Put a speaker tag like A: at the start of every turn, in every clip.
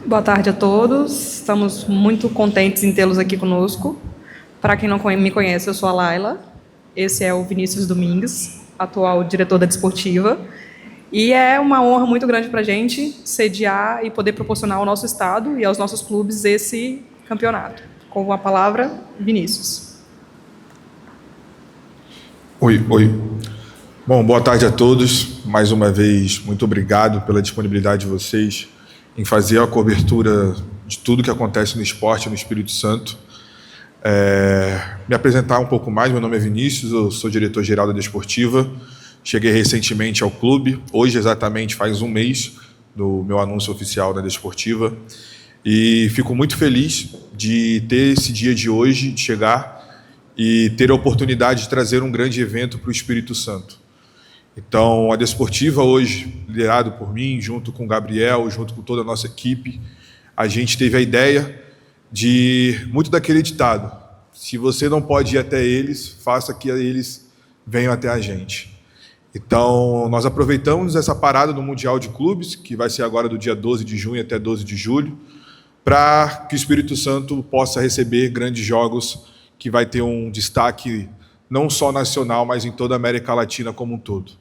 A: Boa tarde a todos. Estamos muito contentes em tê-los aqui conosco. Para quem não me conhece, eu sou a Laila. Esse é o Vinícius Domingues, atual diretor da Desportiva. E é uma honra muito grande para a gente sediar e poder proporcionar ao nosso estado e aos nossos clubes esse campeonato. Com a palavra, Vinícius.
B: Oi. Bom, boa tarde a todos. Mais uma vez, muito obrigado pela disponibilidade de vocês em fazer a cobertura de tudo que acontece no esporte no Espírito Santo. Me apresentar um pouco mais, meu nome é Vinícius, eu sou diretor-geral da Desportiva. Cheguei recentemente ao clube, hoje exatamente faz um mês do meu anúncio oficial da Desportiva, e fico muito feliz de ter esse dia de hoje, de chegar e ter a oportunidade de trazer um grande evento para o Espírito Santo. Então, a Desportiva hoje, liderado por mim, junto com o Gabriel, junto com toda a nossa equipe, a gente teve a ideia de, muito daquele ditado, se você não pode ir até eles, faça que eles venham até a gente. Então, nós aproveitamos essa parada do Mundial de Clubes, que vai ser agora do dia 12 de junho até 12 de julho, para que o Espírito Santo possa receber grandes jogos que vai ter um destaque não só nacional, mas em toda a América Latina como um todo.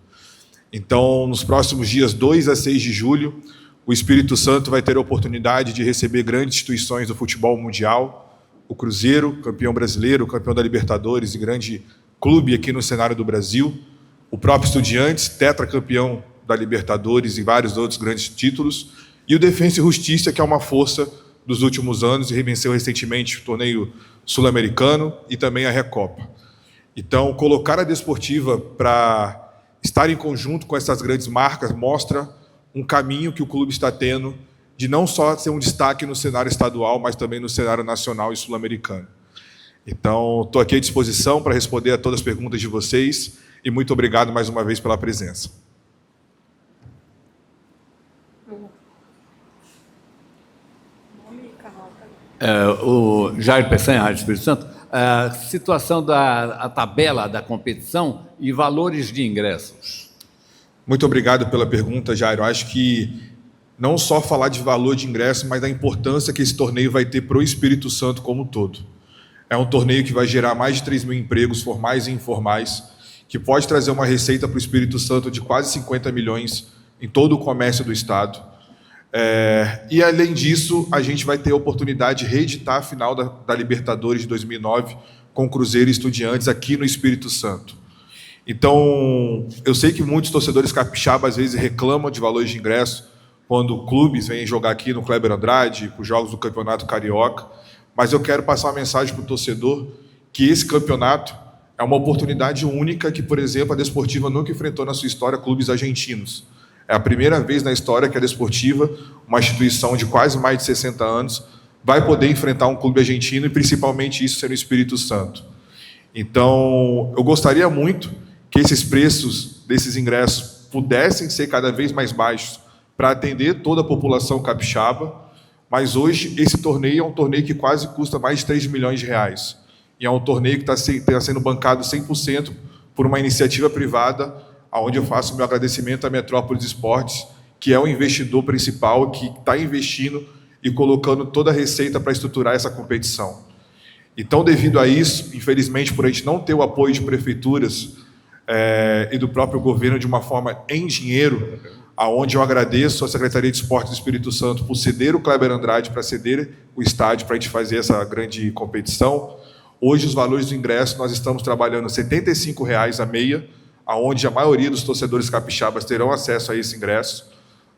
B: Então, nos próximos dias 2 a 6 de julho, o Espírito Santo vai ter a oportunidade de receber grandes instituições do futebol mundial, o Cruzeiro, campeão brasileiro, campeão da Libertadores e grande clube aqui no cenário do Brasil, o próprio Estudiantes, tetracampeão da Libertadores e vários outros grandes títulos, e o Defensa e Justiça, que é uma força dos últimos anos e venceu recentemente o torneio sul-americano e também a Recopa. Então, colocar a Desportiva para estar em conjunto com essas grandes marcas mostra um caminho que o clube está tendo de não só ser um destaque no cenário estadual, mas também no cenário nacional e sul-americano. Então, estou aqui à disposição para responder a todas as perguntas de vocês e muito obrigado mais uma vez pela presença.
C: O Jair Peçanha, Rádio Espírito Santo. A situação da tabela da competição e valores de ingressos.
B: Muito obrigado pela pergunta, Jair. Eu acho que não só falar de valor de ingresso, mas da importância que esse torneio vai ter para o Espírito Santo como um todo. É um torneio que vai gerar mais de 3 mil empregos, formais e informais, que pode trazer uma receita para o Espírito Santo de quase 50 milhões em todo o comércio do Estado. E, além disso, a gente vai ter a oportunidade de reeditar a final da Libertadores de 2009 com o Cruzeiro e Estudiantes aqui no Espírito Santo. Então, eu sei que muitos torcedores capixabas às vezes reclamam de valores de ingresso quando clubes vêm jogar aqui no Kleber Andrade, com os jogos do Campeonato Carioca, mas eu quero passar uma mensagem para o torcedor que esse campeonato é uma oportunidade única que, por exemplo, a Desportiva nunca enfrentou na sua história clubes argentinos. É a primeira vez na história que a Desportiva, uma instituição de quase mais de 60 anos, vai poder enfrentar um clube argentino e principalmente isso ser no Espírito Santo. Então, eu gostaria muito que esses preços desses ingressos pudessem ser cada vez mais baixos para atender toda a população capixaba, mas hoje esse torneio é um torneio que quase custa mais de 3 milhões de reais. E é um torneio que está sendo bancado 100% por uma iniciativa privada, onde eu faço o meu agradecimento à Metrópolis Esportes, que é o investidor principal, que está investindo e colocando toda a receita para estruturar essa competição. Então, devido a isso, infelizmente, por a gente não ter o apoio de prefeituras e do próprio governo de uma forma em dinheiro, aonde eu agradeço à Secretaria de Esportes do Espírito Santo por ceder o Kleber Andrade, para ceder o estádio para a gente fazer essa grande competição. Hoje, os valores do ingresso, nós estamos trabalhando R$ 75,00 a meia, onde a maioria dos torcedores capixabas terão acesso a esse ingresso,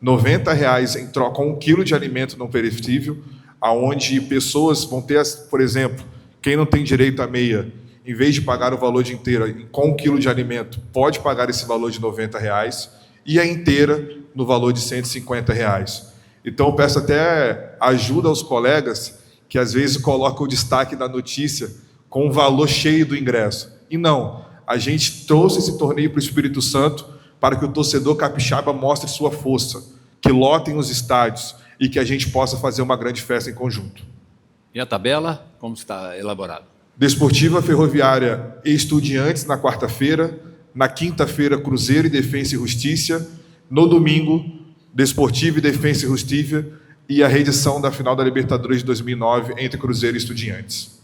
B: R$ 90,00 em troca com 1 quilo de alimento não perecível, onde pessoas vão ter, por exemplo, quem não tem direito à meia, em vez de pagar o valor de inteira com 1 quilo de alimento, pode pagar esse valor de R$ 90,00 e a inteira no valor de R$ 150,00. Então, eu peço até ajuda aos colegas que às vezes colocam o destaque da notícia com o valor cheio do ingresso. E não, a gente trouxe esse torneio para o Espírito Santo para que o torcedor capixaba mostre sua força, que lotem os estádios e que a gente possa fazer uma grande festa em conjunto.
C: E a tabela, como está elaborada?
B: Desportiva, Ferroviária e Estudiantes na quarta-feira, na quinta-feira Cruzeiro e Defensa e Justiça, no domingo Desportiva e Defensa e Justiça e a reedição da final da Libertadores de 2009 entre Cruzeiro e Estudiantes.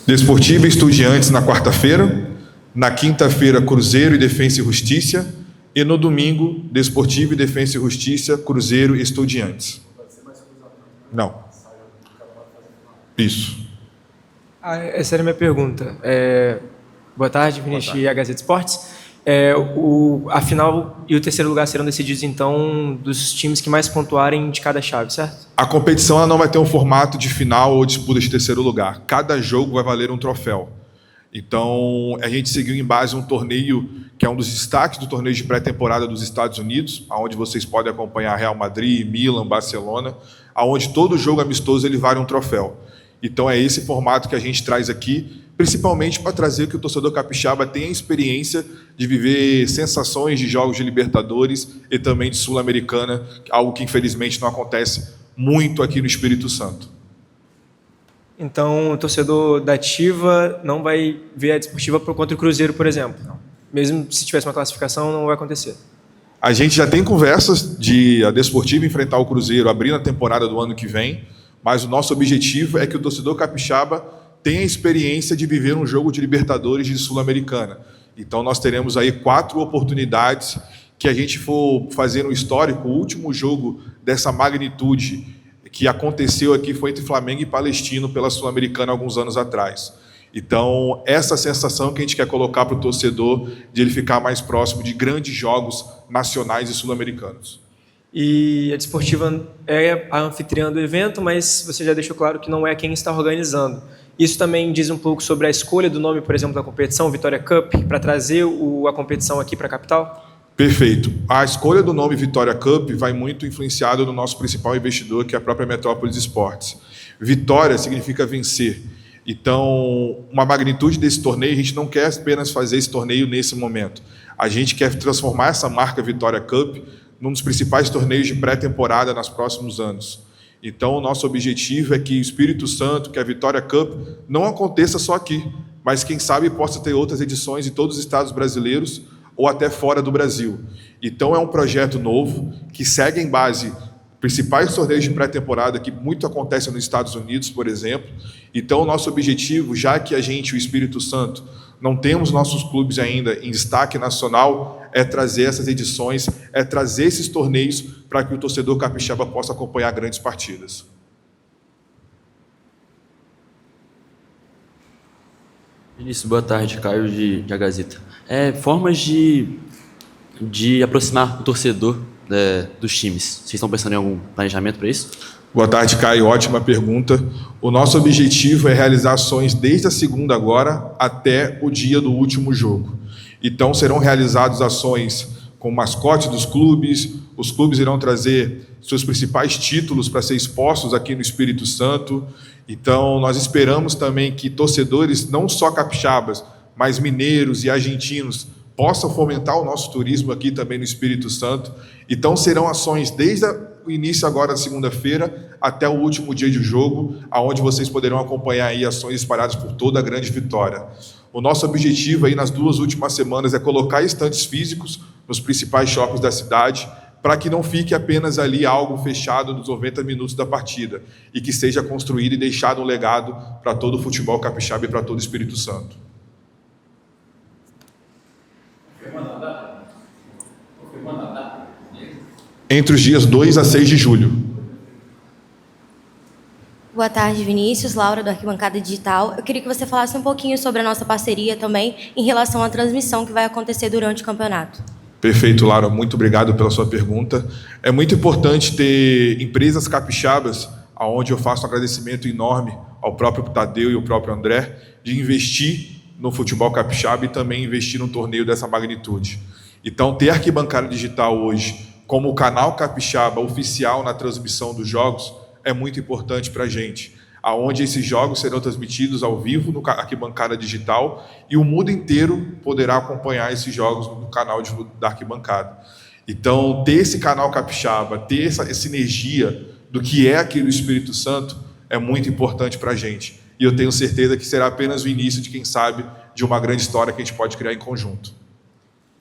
B: Desportivo e Estudiantes na quarta-feira, na quinta-feira Cruzeiro e Defensa e Justiça, e no domingo Desportivo e Defensa e Justiça, Cruzeiro e Estudiantes. Não. Isso.
D: Essa era a minha pergunta. Boa tarde, Vinícius e a Gazeta Esportes. A final e o terceiro lugar serão decididos, então, dos times que mais pontuarem de cada chave, certo?
B: A competição ela não vai ter um formato de final ou disputa de terceiro lugar. Cada jogo vai valer um troféu. Então, a gente seguiu em base um torneio que é um dos destaques do torneio de pré-temporada dos Estados Unidos, onde vocês podem acompanhar Real Madrid, Milan, Barcelona, onde todo jogo amistoso ele vale um troféu. Então, é esse formato que a gente traz aqui, principalmente para trazer que o torcedor capixaba tenha a experiência de viver sensações de jogos de Libertadores e também de Sul-Americana, algo que infelizmente não acontece muito aqui no Espírito Santo.
D: Então, o torcedor da Ativa não vai ver a Desportiva contra o Cruzeiro, por exemplo? Não. Mesmo se tivesse uma classificação, não vai acontecer?
B: A gente já tem conversas de a Desportiva enfrentar o Cruzeiro abrindo a temporada do ano que vem, mas o nosso objetivo é que o torcedor capixaba tenha a experiência de viver um jogo de Libertadores de Sul-Americana. Então, nós teremos aí 4 oportunidades que a gente for fazer no histórico. O último jogo dessa magnitude que aconteceu aqui foi entre Flamengo e Palestino pela Sul-Americana alguns anos atrás. Então, essa sensação que a gente quer colocar para o torcedor de ele ficar mais próximo de grandes jogos nacionais e sul-americanos.
D: E a Desportiva é a anfitriã do evento, mas você já deixou claro que não é quem está organizando. Isso também diz um pouco sobre a escolha do nome, por exemplo, da competição, Vitória Cup, para trazer a competição aqui para a capital?
B: Perfeito. A escolha do nome Vitória Cup vai muito influenciado no nosso principal investidor, que é a própria Metrópolis Esportes. Vitória significa vencer. Então, uma magnitude desse torneio, a gente não quer apenas fazer esse torneio nesse momento. A gente quer transformar essa marca Vitória Cup num dos principais torneios de pré-temporada nos próximos anos. Então, o nosso objetivo é que o Espírito Santo, que a Vitória Cup, não aconteça só aqui, mas, quem sabe, possa ter outras edições em todos os estados brasileiros ou até fora do Brasil. Então, é um projeto novo que segue em base principais torneios de pré-temporada que muito acontecem nos Estados Unidos, por exemplo. Então, o nosso objetivo, já que a gente, o Espírito Santo, não temos nossos clubes ainda em destaque nacional, é trazer essas edições, é trazer esses torneios para que o torcedor capixaba possa acompanhar grandes partidas.
E: Vinícius, boa tarde, Caio de A Gazeta. Formas de aproximar o torcedor dos times. Vocês estão pensando em algum planejamento para isso?
B: Boa tarde, Caio. Ótima pergunta. O nosso objetivo é realizar ações desde a segunda agora até o dia do último jogo. Então, serão realizadas ações com mascotes dos clubes, os clubes irão trazer seus principais títulos para ser expostos aqui no Espírito Santo. Então, nós esperamos também que torcedores, não só capixabas, mas mineiros e argentinos, possam fomentar o nosso turismo aqui também no Espírito Santo. Então, serão ações desde o início agora da segunda-feira até o último dia de jogo, aonde vocês poderão acompanhar aí ações espalhadas por toda a Grande Vitória. O nosso objetivo aí nas 2 últimas semanas é colocar estandes físicos nos principais shoppings da cidade, para que não fique apenas ali algo fechado nos 90 minutos da partida, e que seja construído e deixado um legado para todo o futebol capixaba e para todo o Espírito Santo. Entre os dias 2 a 6 de julho.
F: Boa tarde, Vinícius, Laura, do Arquibancada Digital. Eu queria que você falasse um pouquinho sobre a nossa parceria também em relação à transmissão que vai acontecer durante o campeonato.
B: Perfeito, Laura. Muito obrigado pela sua pergunta. É muito importante ter empresas capixabas, onde eu faço um agradecimento enorme ao próprio Tadeu e ao próprio André, de investir no futebol capixaba e também investir num torneio dessa magnitude. Então, ter Arquibancada Digital hoje como o canal capixaba oficial na transmissão dos jogos é muito importante para a gente, onde esses jogos serão transmitidos ao vivo no Arquibancada Digital e o mundo inteiro poderá acompanhar esses jogos no canal da Arquibancada. Então, ter esse canal capixaba, ter essa sinergia do que é aqui no Espírito Santo é muito importante para a gente. E eu tenho certeza que será apenas o início de, quem sabe, de uma grande história que a gente pode criar em conjunto.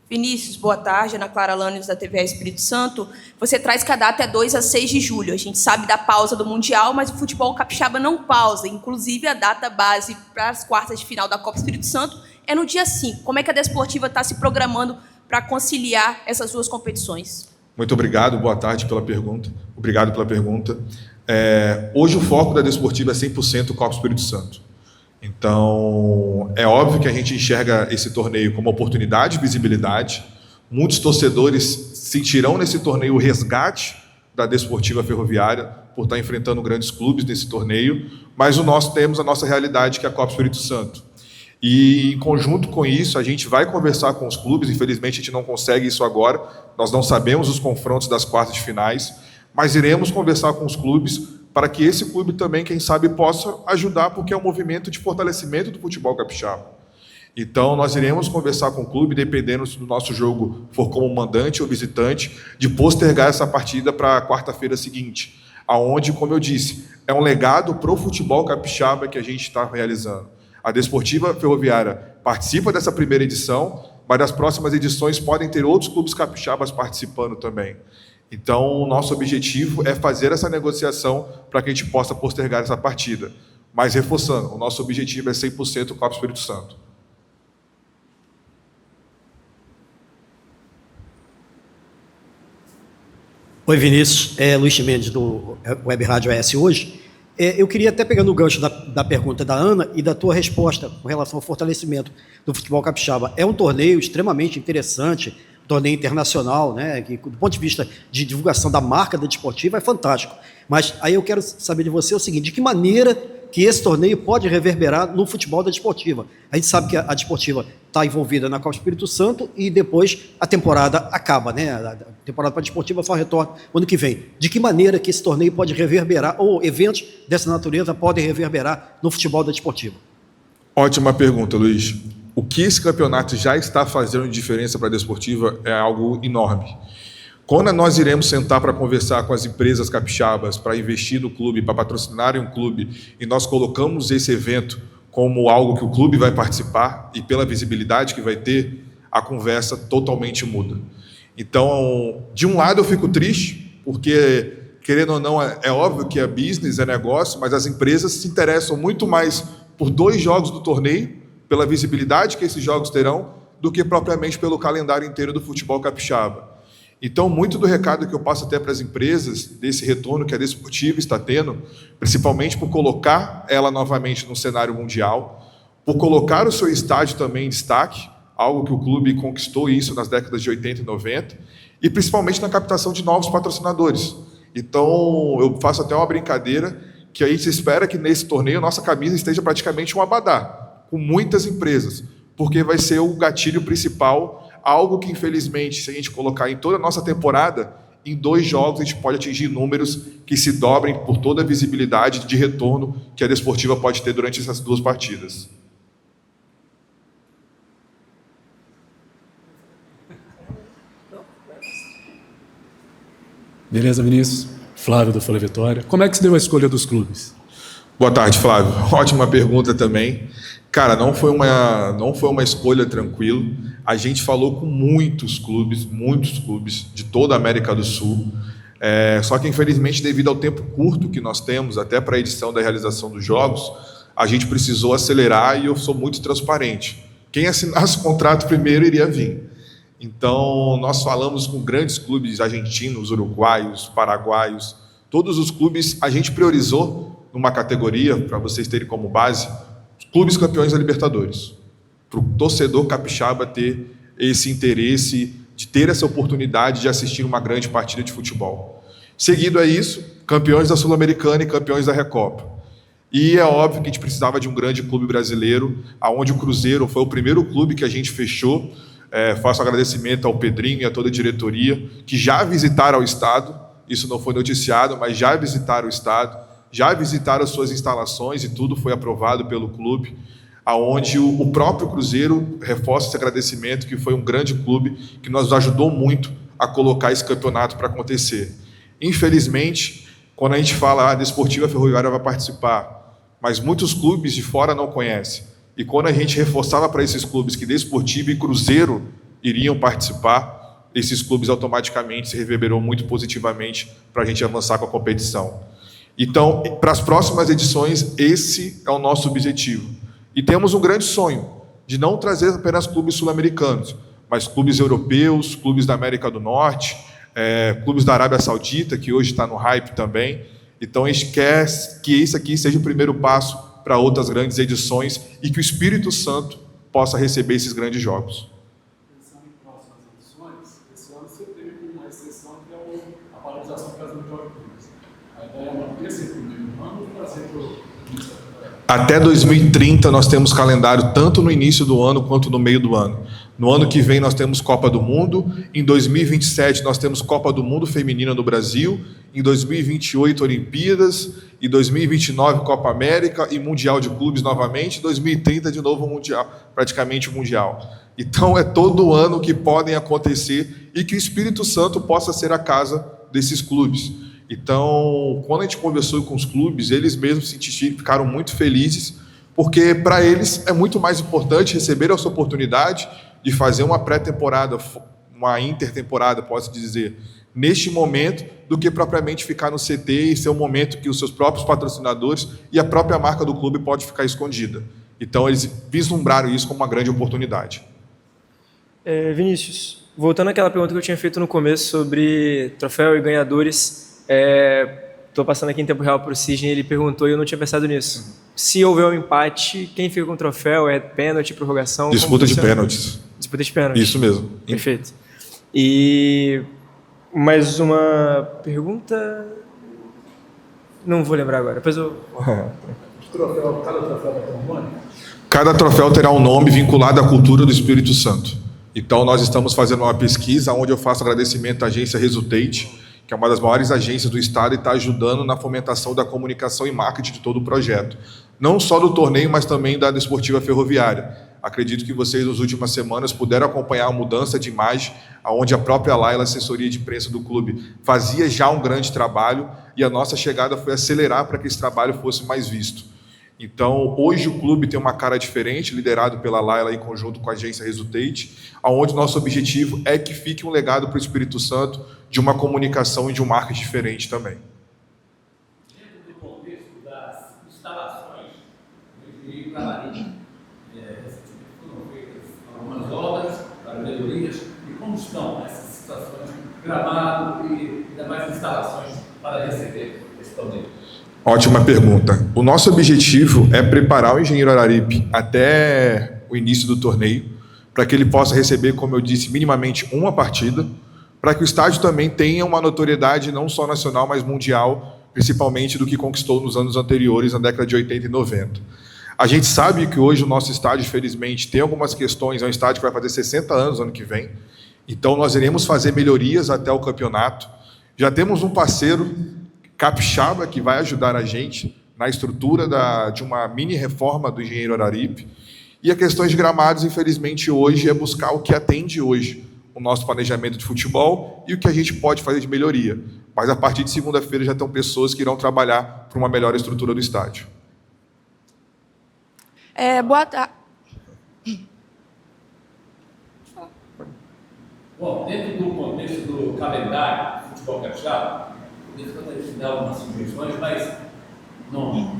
G: Vinícius, boa tarde. Ana Clara Lanes, da TVA Espírito Santo. Você traz que a data é 2 a 6 de julho. A gente sabe da pausa do Mundial, mas o futebol capixaba não pausa. Inclusive, a data base para as quartas de final da Copa Espírito Santo é no dia 5. Como é que a Desportiva está se programando para conciliar essas duas competições?
B: Muito obrigado, boa tarde pela pergunta. Obrigado pela pergunta. Hoje o foco da Desportiva é 100% Copa Espírito Santo. Então, é óbvio que a gente enxerga esse torneio como oportunidade e visibilidade. Muitos torcedores sentirão nesse torneio o resgate da Desportiva Ferroviária por estar enfrentando grandes clubes nesse torneio, mas temos a nossa realidade, que é a Copa Espírito Santo. E, em conjunto com isso, a gente vai conversar com os clubes. Infelizmente, a gente não consegue isso agora. Nós não sabemos os confrontos das quartas de finais, mas iremos conversar com os clubes para que esse clube também, quem sabe, possa ajudar, porque é um movimento de fortalecimento do futebol capixaba. Então, nós iremos conversar com o clube, dependendo se o nosso jogo for como mandante ou visitante, de postergar essa partida para a quarta-feira seguinte, aonde, como eu disse, é um legado para o futebol capixaba que a gente está realizando. A Desportiva Ferroviária participa dessa primeira edição, mas das próximas edições podem ter outros clubes capixabas participando também. Então, o nosso objetivo é fazer essa negociação para que a gente possa postergar essa partida. Mas, reforçando, o nosso objetivo é 100% Copa Espírito Santo.
H: Oi, Vinícius. Luiz Mendes, do Web Rádio AS Hoje. Eu queria, até pegando o gancho da pergunta da Ana e da tua resposta com relação ao fortalecimento do futebol capixaba. É um torneio extremamente interessante, torneio internacional, né, que do ponto de vista de divulgação da marca da Desportiva é fantástico. Mas aí eu quero saber de você o seguinte: de que maneira que esse torneio pode reverberar no futebol da Desportiva? A gente sabe que a Desportiva está envolvida na Copa Espírito Santo e depois a temporada acaba, né? A temporada para a Desportiva só retorna ano que vem. De que maneira que esse torneio pode reverberar, ou eventos dessa natureza podem reverberar no futebol da Desportiva?
B: Ótima pergunta, Luiz. O que esse campeonato já está fazendo de diferença para a Desportiva é algo enorme. Quando nós iremos sentar para conversar com as empresas capixabas, para investir no clube, para patrocinarem um clube, e nós colocamos esse evento como algo que o clube vai participar, e pela visibilidade que vai ter, a conversa totalmente muda. Então, de um lado eu fico triste, porque, querendo ou não, é óbvio que é business, é negócio, mas as empresas se interessam muito mais por 2 jogos do torneio, pela visibilidade que esses jogos terão, do que propriamente pelo calendário inteiro do futebol capixaba. Então, muito do recado que eu passo até para as empresas, desse retorno que a Desportiva está tendo, principalmente por colocar ela novamente no cenário mundial, por colocar o seu estádio também em destaque, algo que o clube conquistou isso nas décadas de 80 e 90, e principalmente na captação de novos patrocinadores. Então, eu faço até uma brincadeira, que a gente espera que nesse torneio nossa camisa esteja praticamente um abadá, com muitas empresas, porque vai ser o gatilho principal, algo que, infelizmente, se a gente colocar em toda a nossa temporada, em 2 jogos a gente pode atingir números que se dobrem por toda a visibilidade de retorno que a Desportiva pode ter durante essas 2 partidas.
I: Beleza, Vinícius? Flávio, do Folha Vitória. Como é que se deu a escolha dos clubes?
B: Boa tarde, Flávio. Ótima pergunta também. Cara, não foi uma escolha tranquila. A gente falou com muitos clubes de toda a América do Sul. Só que, infelizmente, devido ao tempo curto que nós temos, até para a edição da realização dos jogos, a gente precisou acelerar, e eu sou muito transparente. Quem assinasse o contrato primeiro iria vir. Então, nós falamos com grandes clubes argentinos, uruguaios, paraguaios. Todos os clubes a gente priorizou numa categoria, para vocês terem como base, clubes campeões da Libertadores, para o torcedor capixaba ter esse interesse de ter essa oportunidade de assistir uma grande partida de futebol. Seguido a isso, campeões da Sul-Americana e campeões da Recopa. E é óbvio que a gente precisava de um grande clube brasileiro, onde o Cruzeiro foi o primeiro clube que a gente fechou. Faço agradecimento ao Pedrinho e a toda a diretoria, que já visitaram o estado, isso não foi noticiado, mas já visitaram o estado, já visitaram as suas instalações, e tudo foi aprovado pelo clube, aonde o próprio Cruzeiro reforça esse agradecimento, que foi um grande clube que nos ajudou muito a colocar esse campeonato para acontecer. Infelizmente, quando a gente fala a Desportiva Ferroviária vai participar, mas muitos clubes de fora não conhecem. E quando a gente reforçava para esses clubes que Desportivo e Cruzeiro iriam participar, esses clubes automaticamente se reverberou muito positivamente para a gente avançar com a competição. Então, para as próximas edições, esse é o nosso objetivo. E temos um grande sonho de não trazer apenas clubes sul-americanos, mas clubes europeus, clubes da América do Norte, clubes da Arábia Saudita, que hoje está no hype também. Então, a gente quer que esse aqui seja o primeiro passo para outras grandes edições e que o Espírito Santo possa receber esses grandes jogos.
I: Pensando em próximas edições, esse ano você teve uma exceção que é a paralisação por causa do Jogos Olímpicos. A ideia é manter esse primeiro ano e trazer para o início da temporada.
B: Até 2030 nós temos calendário tanto no início do ano quanto no meio do ano. No ano que vem nós temos Copa do Mundo, em 2027 nós temos Copa do Mundo Feminina no Brasil, em 2028 Olimpíadas, em 2029 Copa América e Mundial de Clubes novamente, 2030 de novo Mundial, praticamente Mundial. Então é todo ano que podem acontecer e que o Espírito Santo possa ser a casa desses clubes. Então, quando a gente conversou com os clubes, eles mesmos ficaram muito felizes, porque para eles é muito mais importante receber essa oportunidade de fazer uma pré-temporada, uma intertemporada, posso dizer, neste momento, do que propriamente ficar no CT e ser um momento que os seus próprios patrocinadores e a própria marca do clube pode ficar escondida. Então, eles vislumbraram isso como uma grande oportunidade.
D: Vinícius, voltando àquela pergunta que eu tinha feito no começo sobre troféu e ganhadores, estou passando aqui em tempo real para o Sidney, ele perguntou e eu não tinha pensado nisso. Se houver um empate, quem fica com o troféu? É pênalti, prorrogação?
B: Disputa de pênaltis.
D: Disputa de pênaltis.
B: Isso mesmo.
D: Perfeito. E mais uma pergunta? Não vou lembrar agora, depois eu...
B: Cada troféu terá um nome vinculado à cultura do Espírito Santo. Então, nós estamos fazendo uma pesquisa onde eu faço agradecimento à agência Resultate, que é uma das maiores agências do Estado e está ajudando na fomentação da comunicação e marketing de todo o projeto. Não só do torneio, mas também da Desportiva Ferroviária. Acredito que vocês, nas últimas semanas, puderam acompanhar a mudança de imagem, onde a própria Laila, assessoria de imprensa do clube, fazia já um grande trabalho e a nossa chegada foi acelerar para que esse trabalho fosse mais visto. Então, hoje o clube tem uma cara diferente, liderado pela Laila em conjunto com a agência Resultate, onde nosso objetivo é que fique um legado para o Espírito Santo de uma comunicação e de um marketing diferente também.
C: Dentro do contexto das instalações de Camarim, recentemente foram feitas algumas obras para melhorias, e como estão essas situações, gramado e demais instalações para receber esse torneio?
B: Ótima pergunta. O nosso objetivo é preparar o Engenheiro Araripe até o início do torneio, para que ele possa receber, como eu disse, minimamente uma partida, para que o estádio também tenha uma notoriedade não só nacional, mas mundial, principalmente do que conquistou nos anos anteriores, na década de 80 e 90. A gente sabe que hoje o nosso estádio, infelizmente, tem algumas questões, é um estádio que vai fazer 60 anos ano que vem, então nós iremos fazer melhorias até o campeonato. Já temos um parceiro capixaba que vai ajudar a gente na estrutura de uma mini reforma do Engenheiro Araripe. E a questão de gramados, infelizmente, hoje é buscar o que atende hoje o nosso planejamento de futebol e o que a gente pode fazer de melhoria. Mas a partir de segunda-feira já estão pessoas que irão trabalhar para uma melhor estrutura do estádio.
G: Boa tarde.
C: Bom, dentro do contexto do calendário do futebol capixaba, eu gostaria de dar algumas sugestões, mas não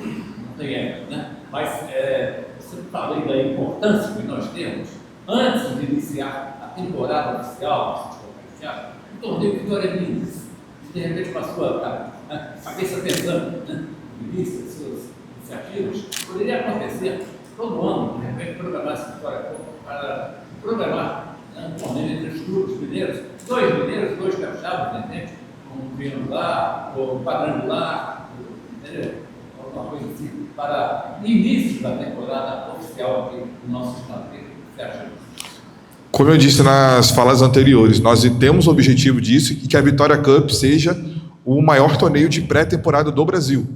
C: tem época, né? Mas você falou da importância que nós temos, antes de iniciar a temporada oficial do futebol capixaba, um torneio Vitória Minas, de repente com a sua cabeça pensando, né? No início das suas iniciativas, poderia acontecer todo ano, de repente, programar essa Vitória para programar um torneio entre os clubes mineiros, dois capixabas, de repente, um triangular, ou um quadrangular, entendeu? Alguma coisa assim, para início da temporada oficial aqui no nosso estado. O que você acha disso?
B: Como eu disse nas falas anteriores, nós temos o objetivo disso e que a Vitória Cup seja o maior torneio de pré-temporada do Brasil.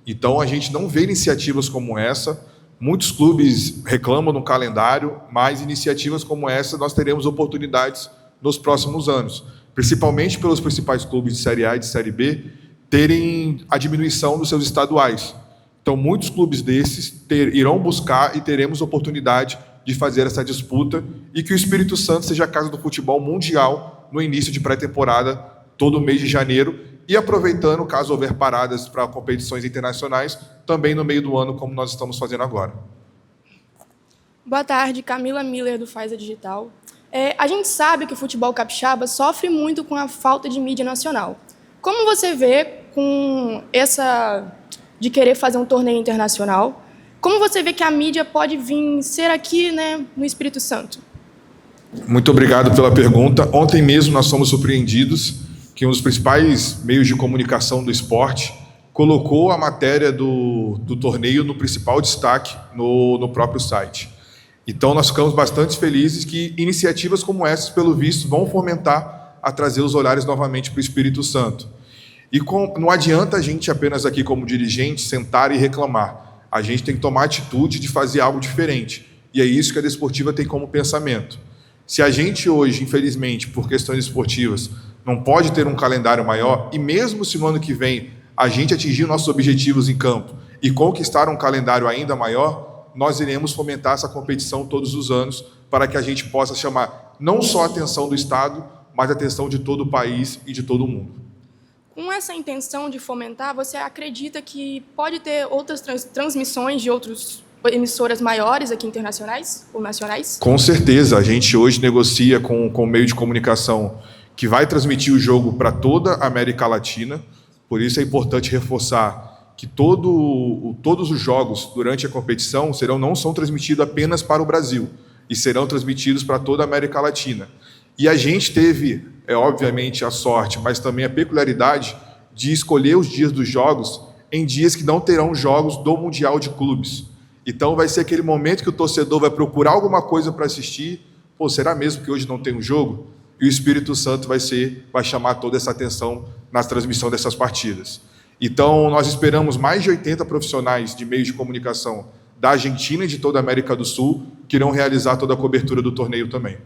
B: Então, a gente não vê iniciativas como essa. Muitos clubes reclamam no calendário, mas iniciativas como essa nós teremos oportunidades nos próximos anos, principalmente pelos principais clubes de Série A e de Série B terem a diminuição dos seus estaduais. Então, muitos clubes desses irão buscar e teremos oportunidade de fazer essa disputa e que o Espírito Santo seja a casa do futebol mundial no início de pré-temporada, todo mês de janeiro, e aproveitando, caso houver paradas para competições internacionais, também no meio do ano, como nós estamos fazendo agora.
J: Boa tarde, Camila Miller, do Faiza Digital. A gente sabe que o futebol capixaba sofre muito com a falta de mídia nacional. Como você vê com essa de querer fazer um torneio internacional? Como você vê que a mídia pode vir ser aqui, né, no Espírito Santo?
B: Muito obrigado pela pergunta. Ontem mesmo nós fomos surpreendidos que um dos principais meios de comunicação do esporte colocou a matéria do torneio no principal destaque no próprio site. Então nós ficamos bastante felizes que iniciativas como essas, pelo visto, vão fomentar a trazer os olhares novamente para o Espírito Santo. E não adianta a gente apenas aqui como dirigente sentar e reclamar. A gente tem que tomar atitude de fazer algo diferente. E é isso que a Desportiva tem como pensamento. Se a gente hoje, infelizmente, por questões esportivas, não pode ter um calendário maior, e mesmo se no ano que vem a gente atingir nossos objetivos em campo e conquistar um calendário ainda maior, nós iremos fomentar essa competição todos os anos para que a gente possa chamar não só a atenção do Estado, mas a atenção de todo o país e de todo o mundo.
J: Com essa intenção de fomentar, você acredita que pode ter outras transmissões de outras emissoras maiores aqui, internacionais ou nacionais?
B: Com certeza. A gente hoje negocia com o meio de comunicação que vai transmitir o jogo para toda a América Latina. Por isso é importante reforçar que todos os jogos durante a competição não são transmitidos apenas para o Brasil, e serão transmitidos para toda a América Latina. E a gente teve, obviamente, a sorte, mas também a peculiaridade de escolher os dias dos jogos em dias que não terão jogos do Mundial de Clubes. Então vai ser aquele momento que o torcedor vai procurar alguma coisa para assistir. Pô, será mesmo que hoje não tem um jogo? E o Espírito Santo vai chamar toda essa atenção na transmissão dessas partidas. Então nós esperamos mais de 80 profissionais de meios de comunicação da Argentina e de toda a América do Sul que irão realizar toda a cobertura do torneio também.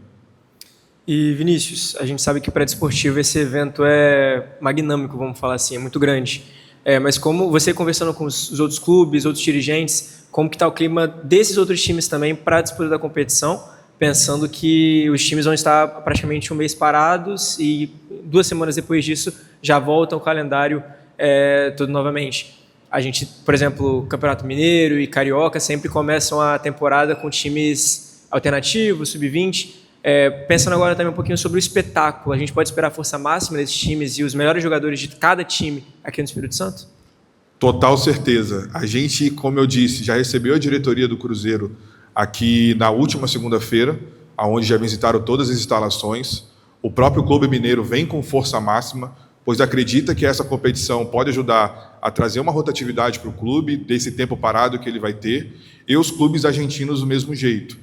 D: E, Vinícius, a gente sabe que para a Desportiva esse evento é magnâmico, vamos falar assim, é muito grande. Mas como você conversando com os outros clubes, outros dirigentes, como que está o clima desses outros times também para a disputa da competição, pensando que os times vão estar praticamente um mês parados e 2 semanas depois disso já volta o calendário tudo novamente. A gente, por exemplo, Campeonato Mineiro e Carioca sempre começam a temporada com times alternativos, sub-20. Pensando agora também um pouquinho sobre o espetáculo, a gente pode esperar a força máxima desses times e os melhores jogadores de cada time aqui no Espírito Santo?
B: Total certeza. A gente, como eu disse, já recebeu a diretoria do Cruzeiro aqui na última segunda-feira, onde já visitaram todas as instalações. O próprio Clube Mineiro vem com força máxima, pois acredita que essa competição pode ajudar a trazer uma rotatividade para o clube, desse tempo parado que ele vai ter, e os clubes argentinos do mesmo jeito.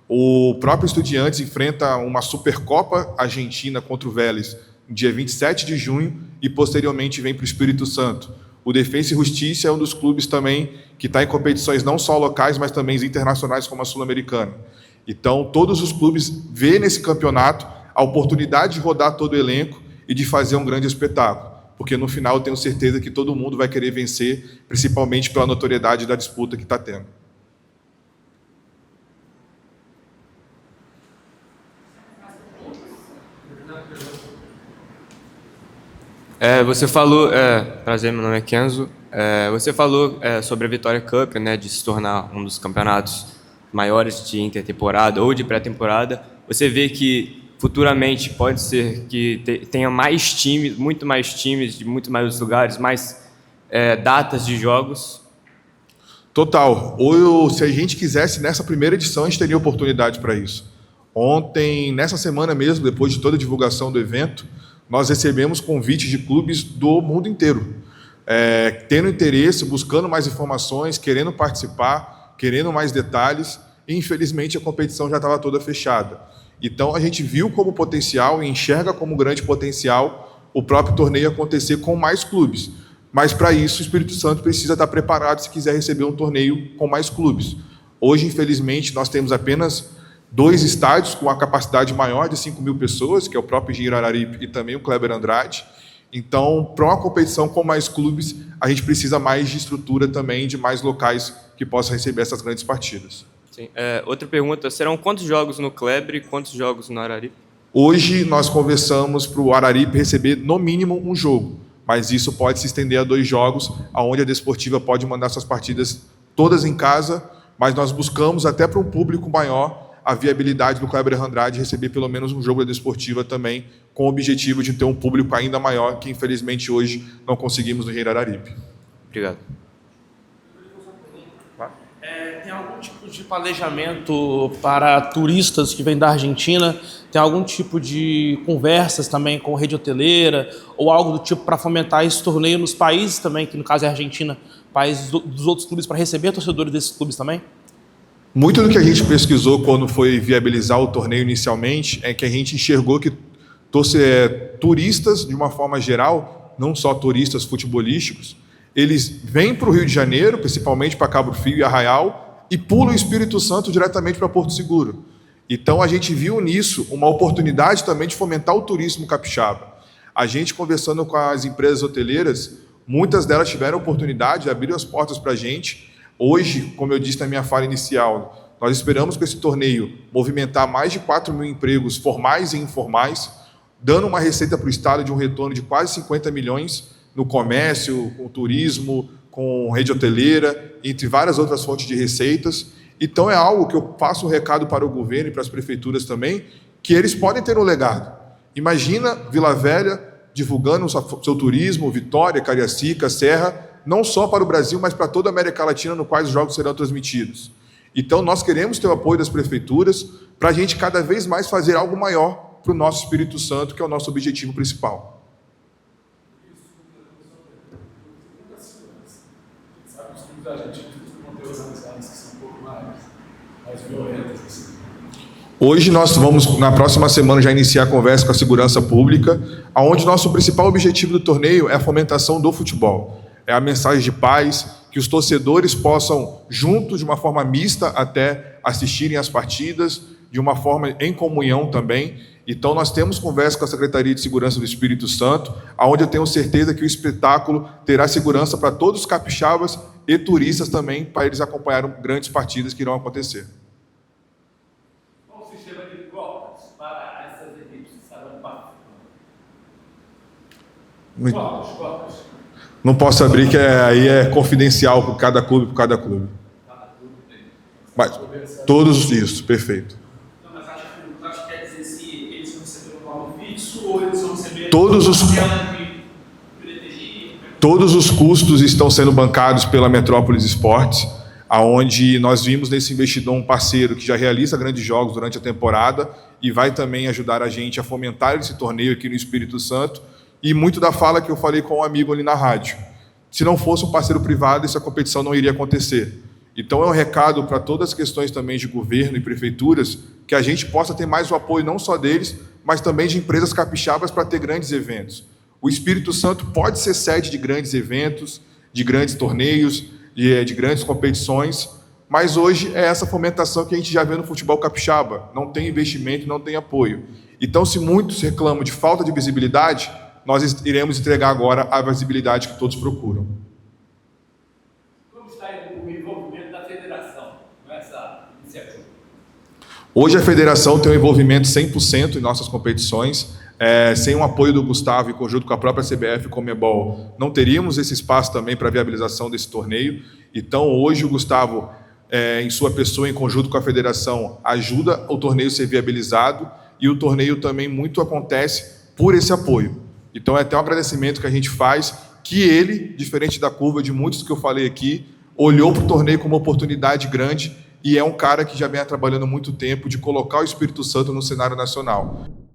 B: O próprio Estudiantes enfrenta uma Supercopa Argentina contra o Vélez, no dia 27 de junho, e posteriormente vem para o Espírito Santo. O Defensa e Justiça é um dos clubes também que está em competições não só locais, mas também internacionais, como a Sul-Americana. Então, todos os clubes veem nesse campeonato a oportunidade de rodar todo o elenco e de fazer um grande espetáculo, porque no final eu tenho certeza que todo mundo vai querer vencer, principalmente pela notoriedade da disputa que está tendo.
K: Você falou, prazer, meu nome é Kenzo, você falou sobre a Vitória Cup, né, de se tornar um dos campeonatos maiores de intertemporada ou de pré-temporada. Você vê que futuramente pode ser que tenha mais times, muito mais times de muito mais lugares, mais datas de jogos?
B: Total. Se a gente quisesse, nessa primeira edição, a gente teria oportunidade para isso. Ontem, nessa semana mesmo, depois de toda a divulgação do evento, nós recebemos convites de clubes do mundo inteiro, tendo interesse, buscando mais informações, querendo participar, querendo mais detalhes, e infelizmente a competição já estava toda fechada. Então a gente viu como potencial e enxerga como grande potencial o próprio torneio acontecer com mais clubes. Mas para isso o Espírito Santo precisa estar preparado se quiser receber um torneio com mais clubes. Hoje, infelizmente, nós temos apenas 2 estádios com a capacidade maior de 5.000 pessoas, que é o próprio Engenheiro Araripe e também o Kleber Andrade. Então, para uma competição com mais clubes, a gente precisa mais de estrutura também, de mais locais que possam receber essas grandes partidas.
K: Sim. Outra pergunta, serão quantos jogos no Kleber e quantos jogos no Araripe?
B: Hoje nós conversamos para o Araripe receber no mínimo um jogo, mas isso pode se estender a 2 jogos, onde a Desportiva pode mandar suas partidas todas em casa, mas nós buscamos até para um público maior a viabilidade do Kleber Andrade receber pelo menos um jogo da Desportiva também, com o objetivo de ter um público ainda maior, que infelizmente hoje não conseguimos no Rio Araripe.
K: Obrigado.
L: Tem algum tipo de planejamento para turistas que vêm da Argentina? Tem algum tipo de conversas também com rede hoteleira ou algo do tipo para fomentar esse torneio nos países também, que no caso é a Argentina, países dos outros clubes, para receber torcedores desses clubes também?
B: Muito do que a gente pesquisou quando foi viabilizar o torneio inicialmente é que a gente enxergou que turistas, de uma forma geral, não só turistas futebolísticos, eles vêm para o Rio de Janeiro, principalmente para Cabo Frio e Arraial, e pulam o Espírito Santo diretamente para Porto Seguro. Então, a gente viu nisso uma oportunidade também de fomentar o turismo capixaba. A gente, conversando com as empresas hoteleiras, muitas delas tiveram a oportunidade de abrir as portas para a gente. Hoje, como eu disse na minha fala inicial, nós esperamos com esse torneio movimentar mais de 4 mil empregos formais e informais, dando uma receita para o Estado de um retorno de quase 50 milhões no comércio, com turismo, com rede hoteleira, entre várias outras fontes de receitas. Então é algo que eu passo um recado para o governo e para as prefeituras também, que eles podem ter um legado. Imagina Vila Velha divulgando o seu turismo, Vitória, Cariacica, Serra, não só para o Brasil, mas para toda a América Latina, no qual os jogos serão transmitidos. Então nós queremos ter o apoio das prefeituras para a gente cada vez mais fazer algo maior para o nosso Espírito Santo, que é o nosso objetivo principal.
I: A gente vão ter organizadas que são um pouco mais violentas. Assim.
B: Hoje nós vamos, na próxima semana, já iniciar a conversa com a segurança pública, onde nosso principal objetivo do torneio é a fomentação do futebol. É a mensagem de paz, que os torcedores possam, juntos, de uma forma mista, até assistirem às partidas, de uma forma em comunhão também. Então, nós temos conversa com a Secretaria de Segurança do Espírito Santo, onde eu tenho certeza que o espetáculo terá segurança para todos os capixabas e turistas também, para eles acompanharem grandes partidas que irão acontecer.
C: Qual o sistema de cotas para essas equipes que estarão participando? Cotas.
B: Não posso abrir, que aí é confidencial por cada clube, Cada clube tem. Mas todos isso, perfeito.
L: Não, mas acho que quer dizer se eles vão receber um valor fixo ou eles vão receber
B: Todos os custos estão sendo bancados pela Metrópolis Esportes, aonde nós vimos nesse investidor um parceiro que já realiza grandes jogos durante a temporada e vai também ajudar a gente a fomentar esse torneio aqui no Espírito Santo. E muito da fala que eu falei com um amigo ali na rádio. Se não fosse um parceiro privado, essa competição não iria acontecer. Então é um recado para todas as questões também de governo e prefeituras, que a gente possa ter mais o apoio não só deles, mas também de empresas capixabas para ter grandes eventos. O Espírito Santo pode ser sede de grandes eventos, de grandes torneios, de grandes competições, mas hoje é essa fomentação que a gente já vê no futebol capixaba. Não tem investimento, não tem apoio. Então, se muitos reclamam de falta de visibilidade, nós iremos entregar agora a visibilidade que todos procuram.
C: Como está o envolvimento da federação nessa iniciativa?
B: Hoje a federação tem um envolvimento 100% em nossas competições. Sem o apoio do Gustavo, em conjunto com a própria CBF e Conmebol, não teríamos esse espaço também para a viabilização desse torneio. Então, hoje o Gustavo, em sua pessoa, em conjunto com a federação, ajuda o torneio a ser viabilizado, e o torneio também muito acontece por esse apoio. Então, é até um agradecimento que a gente faz, que ele, diferente da curva de muitos que eu falei aqui, olhou para o torneio como uma oportunidade grande, e é um cara que já vem trabalhando há muito tempo de colocar o Espírito Santo no cenário nacional.